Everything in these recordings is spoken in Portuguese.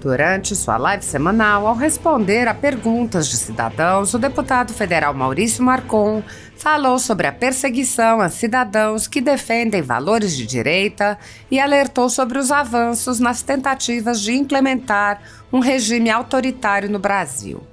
Durante sua live semanal, ao responder a perguntas de cidadãos, o deputado federal Maurício Marcon falou sobre a perseguição a cidadãos que defendem valores de direita e alertou sobre os avanços nas tentativas de implementar um regime autoritário no Brasil.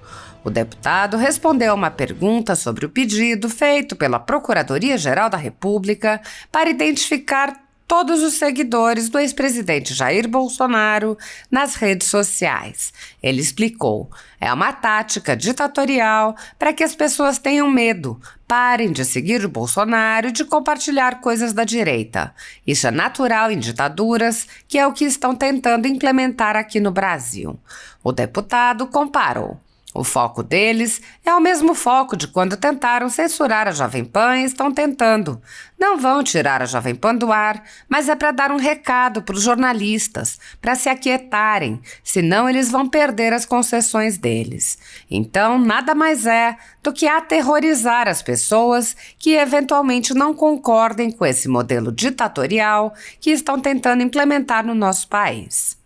O deputado respondeu a uma pergunta sobre o pedido feito pela Procuradoria-Geral da República para identificar todos os seguidores do ex-presidente Jair Bolsonaro nas redes sociais. Ele explicou: é uma tática ditatorial para que as pessoas tenham medo, parem de seguir o Bolsonaro e de compartilhar coisas da direita. Isso é natural em ditaduras, que é o que estão tentando implementar aqui no Brasil. O deputado comparou: o foco deles é o mesmo foco de quando tentaram censurar a Jovem Pan e estão tentando. Não vão tirar a Jovem Pan do ar, mas é para dar um recado para os jornalistas, para se aquietarem, senão eles vão perder as concessões deles. Então, nada mais é do que aterrorizar as pessoas que eventualmente não concordem com esse modelo ditatorial que estão tentando implementar no nosso país.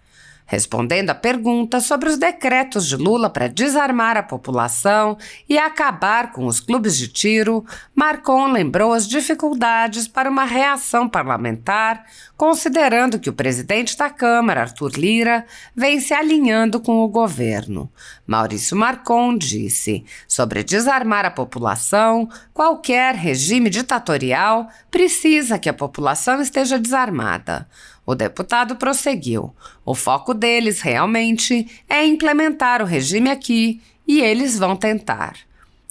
Respondendo à pergunta sobre os decretos de Lula para desarmar a população e acabar com os clubes de tiro, Marcon lembrou as dificuldades para uma reação parlamentar, considerando que o presidente da Câmara, Arthur Lira, vem se alinhando com o governo. Maurício Marcon disse: sobre desarmar a população, qualquer regime ditatorial precisa que a população esteja desarmada. O deputado prosseguiu: o foco deles realmente é implementar o regime aqui e eles vão tentar.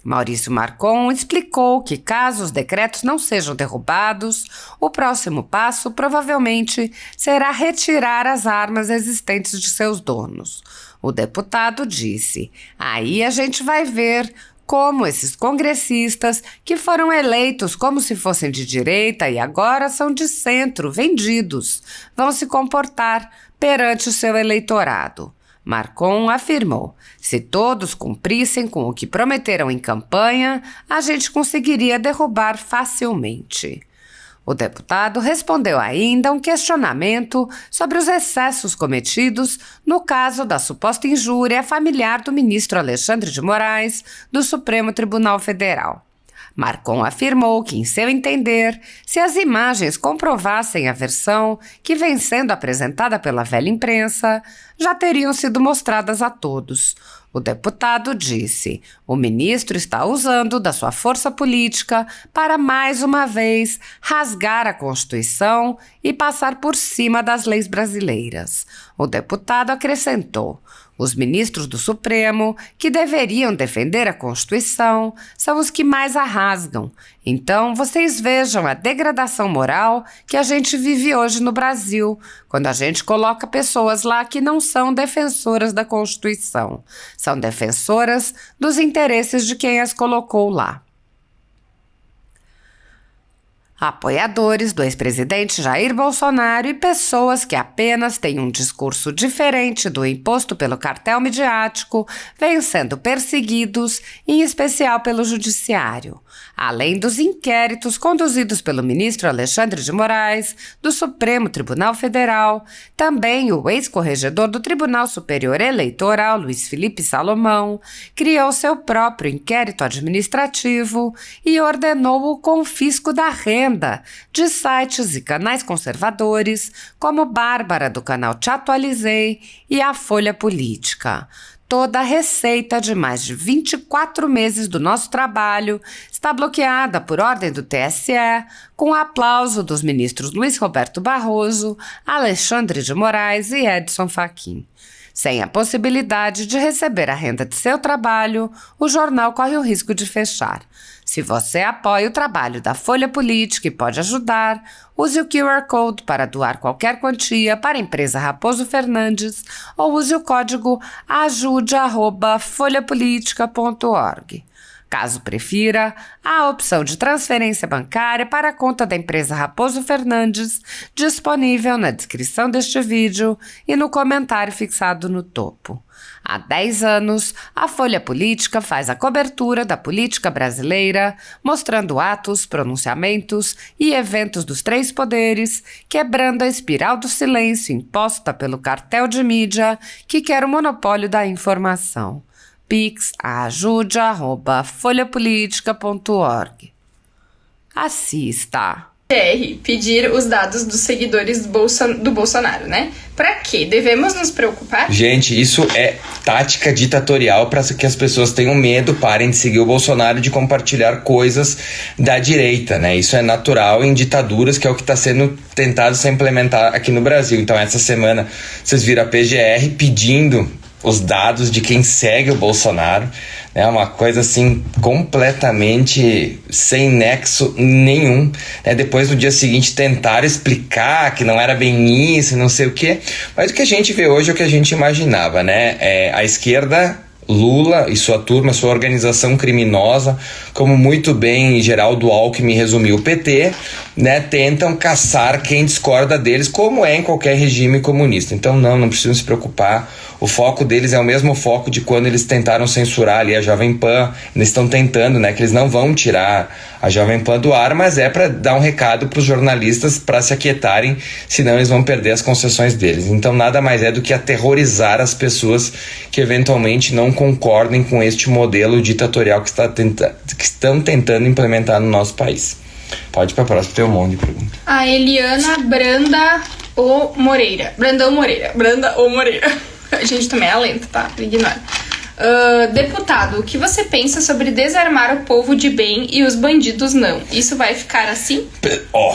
Maurício Marcon explicou que, caso os decretos não sejam derrubados, o próximo passo provavelmente será retirar as armas existentes de seus donos. O deputado disse: aí a gente vai ver como esses congressistas, que foram eleitos como se fossem de direita e agora são de centro, vendidos, vão se comportar perante o seu eleitorado. Marcon afirmou: se todos cumprissem com o que prometeram em campanha, a gente conseguiria derrubar facilmente. O deputado respondeu ainda a um questionamento sobre os excessos cometidos no caso da suposta injúria familiar do ministro Alexandre de Moraes, do Supremo Tribunal Federal. Marcon afirmou que, em seu entender, se as imagens comprovassem a versão que vem sendo apresentada pela velha imprensa, já teriam sido mostradas a todos. O deputado disse: o ministro está usando da sua força política para, mais uma vez, rasgar a Constituição e passar por cima das leis brasileiras. O deputado acrescentou: os ministros do Supremo, que deveriam defender a Constituição, são os que mais a rasgam. Então, vocês vejam a degradação moral que a gente vive hoje no Brasil, quando a gente coloca pessoas lá que não são defensoras da Constituição. São defensoras dos interesses de quem as colocou lá. Apoiadores do ex-presidente Jair Bolsonaro e pessoas que apenas têm um discurso diferente do imposto pelo cartel midiático vêm sendo perseguidos, em especial pelo judiciário. Além dos inquéritos conduzidos pelo ministro Alexandre de Moraes, do Supremo Tribunal Federal, também o ex-corregedor do Tribunal Superior Eleitoral, Luiz Felipe Salomão, criou seu próprio inquérito administrativo e ordenou o confisco da renda de sites e canais conservadores, como Bárbara, do canal Te Atualizei, e a Folha Política. Toda a receita de mais de 24 meses do nosso trabalho está bloqueada por ordem do TSE, com o aplauso dos ministros Luiz Roberto Barroso, Alexandre de Moraes e Edson Fachin. Sem a possibilidade de receber a renda de seu trabalho, o jornal corre o risco de fechar. Se você apoia o trabalho da Folha Política e pode ajudar, use o QR Code para doar qualquer quantia para a empresa Raposo Fernandes ou use o código ajude@folhapolitica.org. Caso prefira, há a opção de transferência bancária para a conta da empresa Raposo Fernandes, disponível na descrição deste vídeo e no comentário fixado no topo. Há 10 anos, a Folha Política faz a cobertura da política brasileira, mostrando atos, pronunciamentos e eventos dos três poderes, quebrando a espiral do silêncio imposta pelo cartel de mídia que quer o monopólio da informação. Pix ajude@folhapolitica.org. Assista. Pedir os dados dos seguidores do Bolsonaro, né? Pra quê? Devemos nos preocupar? Gente, isso é tática ditatorial para que as pessoas tenham medo, parem de seguir o Bolsonaro e de compartilhar coisas da direita, né? Isso é natural em ditaduras, que é o que está sendo tentado ser implementar aqui no Brasil. Então, essa semana, vocês viram a PGR pedindo os dados de quem segue o Bolsonaro. É uma coisa assim completamente sem nexo nenhum, né? Depois no dia seguinte tentaram explicar que não era bem isso, não sei o quê, mas o que a gente vê hoje é o que a gente imaginava, né? A esquerda, Lula e sua turma, sua organização criminosa, como muito bem Geraldo Alckmin resumiu o PT, né, tentam caçar quem discorda deles, como é em qualquer regime comunista. Então não precisam se preocupar. O foco deles é o mesmo foco de quando eles tentaram censurar ali a Jovem Pan. Eles estão tentando, né, que eles não vão tirar a Jovem Pan do ar, mas é para dar um recado para os jornalistas para se aquietarem, senão eles vão perder as concessões deles. Então nada mais é do que aterrorizar as pessoas que eventualmente não concordem com este modelo ditatorial que estão tentando implementar no nosso país. Pode ir para a próxima, tem um monte de perguntas. A Eliana Brandão Moreira. A gente também é lenta, tá? Ignora. Deputado, o que você pensa sobre desarmar o povo de bem e os bandidos não? Isso vai ficar assim?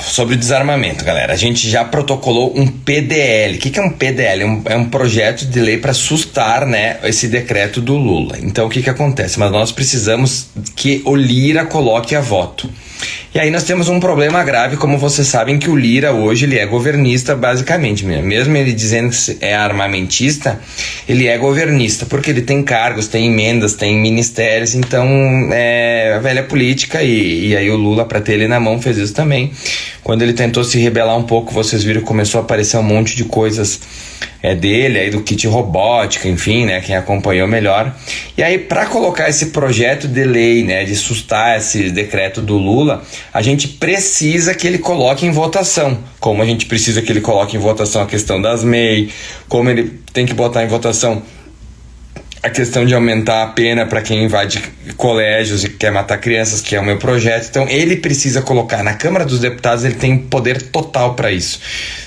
Sobre o desarmamento, galera, a gente já protocolou um PDL. O que é um PDL? É um projeto de lei para sustar, né, esse decreto do Lula. Então, o que acontece? Mas nós precisamos que o Lira coloque a voto. E aí nós temos um problema grave, como vocês sabem, que o Lira hoje ele é governista basicamente, mesmo ele dizendo que é armamentista, ele é governista, porque ele tem cargos, tem emendas, tem ministérios, então é a velha política, e aí o Lula, para ter ele na mão, fez isso também. Quando ele tentou se rebelar um pouco, vocês viram que começou a aparecer um monte de coisas dele, aí do kit robótica, enfim, né, quem acompanhou melhor. E aí, para colocar esse projeto de lei, né, de sustar esse decreto do Lula, a gente precisa que ele coloque em votação, como a gente precisa que ele coloque em votação a questão das MEI, como ele tem que botar em votação a questão de aumentar a pena para quem invade colégios e quer matar crianças, que é o meu projeto. Então ele precisa colocar na Câmara dos Deputados, ele tem poder total para isso.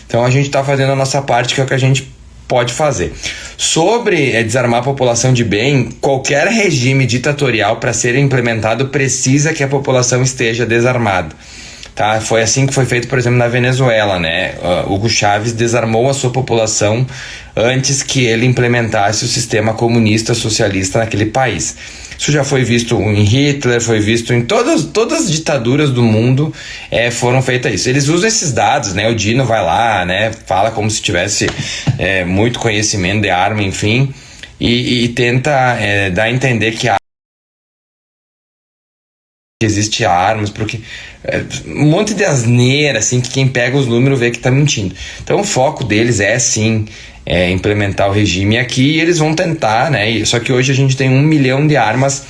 Então a gente está fazendo a nossa parte, que é o que a gente pode fazer. Sobre desarmar a população de bem, qualquer regime ditatorial, para ser implementado, precisa que a população esteja desarmada. Tá? Foi assim que foi feito, por exemplo, na Venezuela, né? Hugo Chávez desarmou a sua população antes que ele implementasse o sistema comunista socialista naquele país. Isso já foi visto em Hitler, foi visto em todas as ditaduras do mundo, foram feitas isso. Eles usam esses dados, né? O Dino vai lá, né? Fala como se tivesse muito conhecimento de arma, enfim, e tenta dar a entender que existe armas, porque um monte de asneira, assim, que quem pega os números vê que tá mentindo. Então o foco deles é sim implementar o regime aqui, e eles vão tentar, né? Só que hoje a gente tem 1 milhão de armas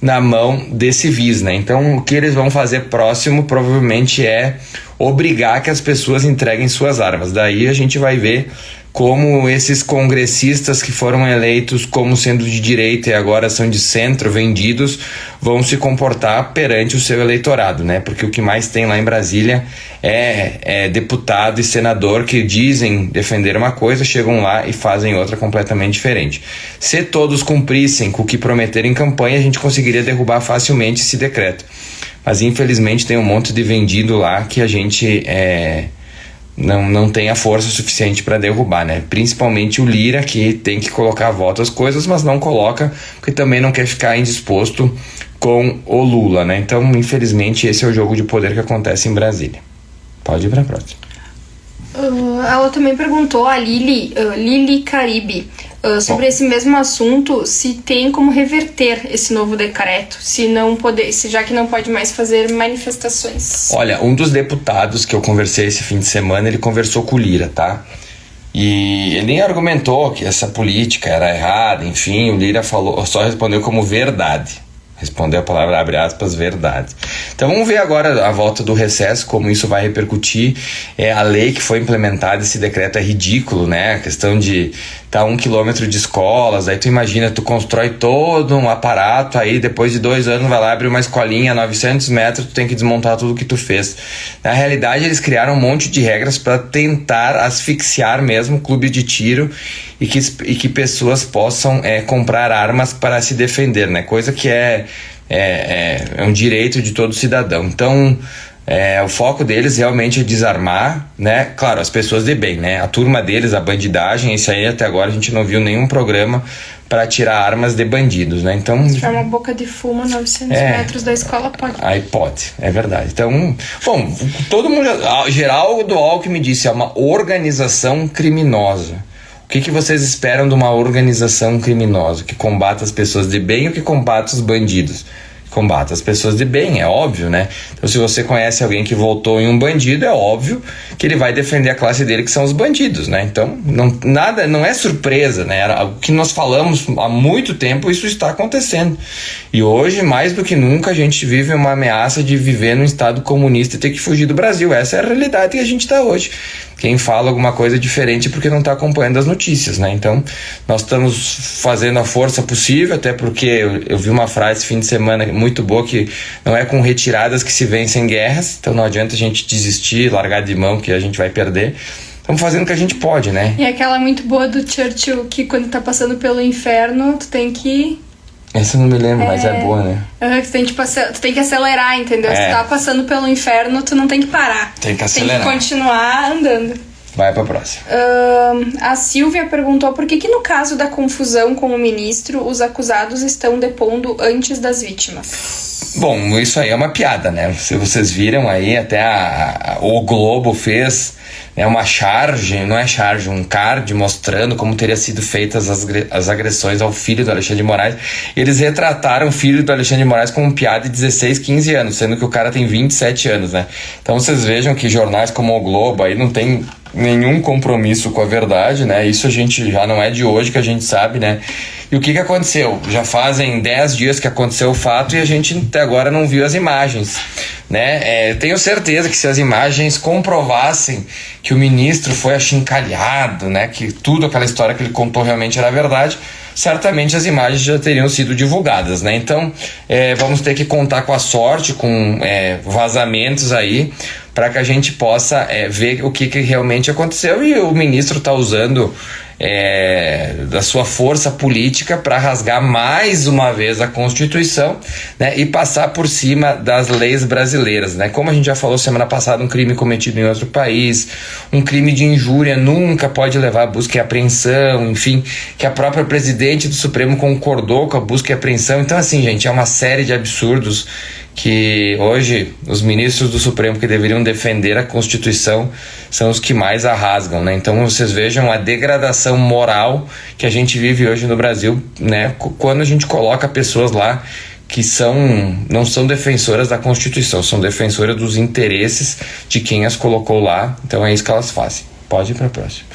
na mão de civis, né? Então o que eles vão fazer próximo provavelmente é obrigar que as pessoas entreguem suas armas. Daí a gente vai ver como esses congressistas que foram eleitos como sendo de direita e agora são de centro, vendidos, vão se comportar perante o seu eleitorado, né? Porque o que mais tem lá em Brasília é deputado e senador que dizem defender uma coisa, chegam lá e fazem outra completamente diferente. Se todos cumprissem com o que prometeram em campanha, a gente conseguiria derrubar facilmente esse decreto. Mas infelizmente tem um monte de vendido lá que a gente não tem a força suficiente para derrubar, né? Principalmente o Lira, que tem que colocar a voto as coisas, mas não coloca, porque também não quer ficar indisposto com o Lula, né? Então, infelizmente, esse é o jogo de poder que acontece em Brasília. Pode ir para a próxima. Ela também perguntou, a Lili Caribe, Sobre esse mesmo assunto, se tem como reverter esse novo decreto, já que não pode mais fazer manifestações. Olha, um dos deputados que eu conversei esse fim de semana, ele conversou com o Lira, tá? E ele nem argumentou que essa política era errada, enfim, o Lira só respondeu como verdade. Respondeu a palavra, abre aspas, verdade. Então vamos ver agora a volta do recesso, como isso vai repercutir. A lei que foi implementada, esse decreto é ridículo, né? A questão de tá 1 quilômetro de escolas, aí tu imagina, tu constrói todo um aparato, aí depois de 2 anos vai lá abrir uma escolinha, 900 metros, tu tem que desmontar tudo que tu fez. Na realidade, eles criaram um monte de regras para tentar asfixiar mesmo o clube de tiro e que pessoas possam comprar armas para se defender, né? Coisa que é um direito de todo cidadão. Então, o foco deles realmente é desarmar, né? Claro, as pessoas de bem, né? A turma deles, a bandidagem, isso aí até agora a gente não viu nenhum programa para tirar armas de bandidos, né? Então, se tiver uma boca de fumo 900 metros da escola, pode. Aí pode, é verdade. Então, bom, todo mundo, Geraldo Alckmin disse, é uma organização criminosa. O que vocês esperam de uma organização criminosa que combata as pessoas de bem ou que combata os bandidos? Combata as pessoas de bem, é óbvio, né? Então, se você conhece alguém que votou em um bandido, é óbvio que ele vai defender a classe dele, que são os bandidos, né? Então, não é surpresa, né? O que nós falamos há muito tempo, isso está acontecendo. E hoje, mais do que nunca, a gente vive uma ameaça de viver num estado comunista e ter que fugir do Brasil. Essa é a realidade que a gente está hoje. Quem fala alguma coisa diferente porque não está acompanhando as notícias, né? Então, nós estamos fazendo a força possível, até porque eu vi uma frase esse fim de semana muito boa, que não é com retiradas que se vencem guerras, então não adianta a gente desistir, largar de mão que a gente vai perder. Estamos fazendo o que a gente pode, né? E aquela muito boa do Churchill, que quando tá passando pelo inferno, tu tem que... Essa eu não me lembro, mas é boa, né? Tu tem que acelerar, entendeu? Se tu tá passando pelo inferno, tu não tem que parar. Tem que acelerar. Tem que continuar andando. Vai pra próxima. A Silvia perguntou por que no caso da confusão com o ministro, os acusados estão depondo antes das vítimas. Bom, isso aí é uma piada, né? Se vocês viram aí, até o Globo fez uma charge, não é charge, um card mostrando como teria sido feitas as agressões ao filho do Alexandre de Moraes. Eles retrataram o filho do Alexandre de Moraes como um piada de 16, 15 anos, sendo que o cara tem 27 anos, né? Então vocês vejam que jornais como o Globo aí não tem nenhum compromisso com a verdade, né? Isso a gente já não é de hoje que a gente sabe, né? E o que aconteceu? Já fazem 10 dias que aconteceu o fato e a gente até agora não viu as imagens, né? Tenho certeza que se as imagens comprovassem que o ministro foi achincalhado, né? Que tudo aquela história que ele contou realmente era verdade, certamente as imagens já teriam sido divulgadas, né? Então, vamos ter que contar com a sorte, com vazamentos aí, para que a gente possa ver o que realmente aconteceu. E o ministro está usando da sua força política para rasgar mais uma vez a Constituição, né, e passar por cima das leis brasileiras, né? Como a gente já falou semana passada, um crime cometido em outro país, um crime de injúria nunca pode levar a busca e apreensão, enfim, que a própria presidente do Supremo concordou com a busca e apreensão. Então, assim, gente, é uma série de absurdos que hoje os ministros do Supremo que deveriam defender a Constituição são os que mais a rasgam, né? Então vocês vejam a degradação moral que a gente vive hoje no Brasil, né? Quando a gente coloca pessoas lá que não são defensoras da Constituição, são defensoras dos interesses de quem as colocou lá. Então é isso que elas fazem. Pode ir para a próxima.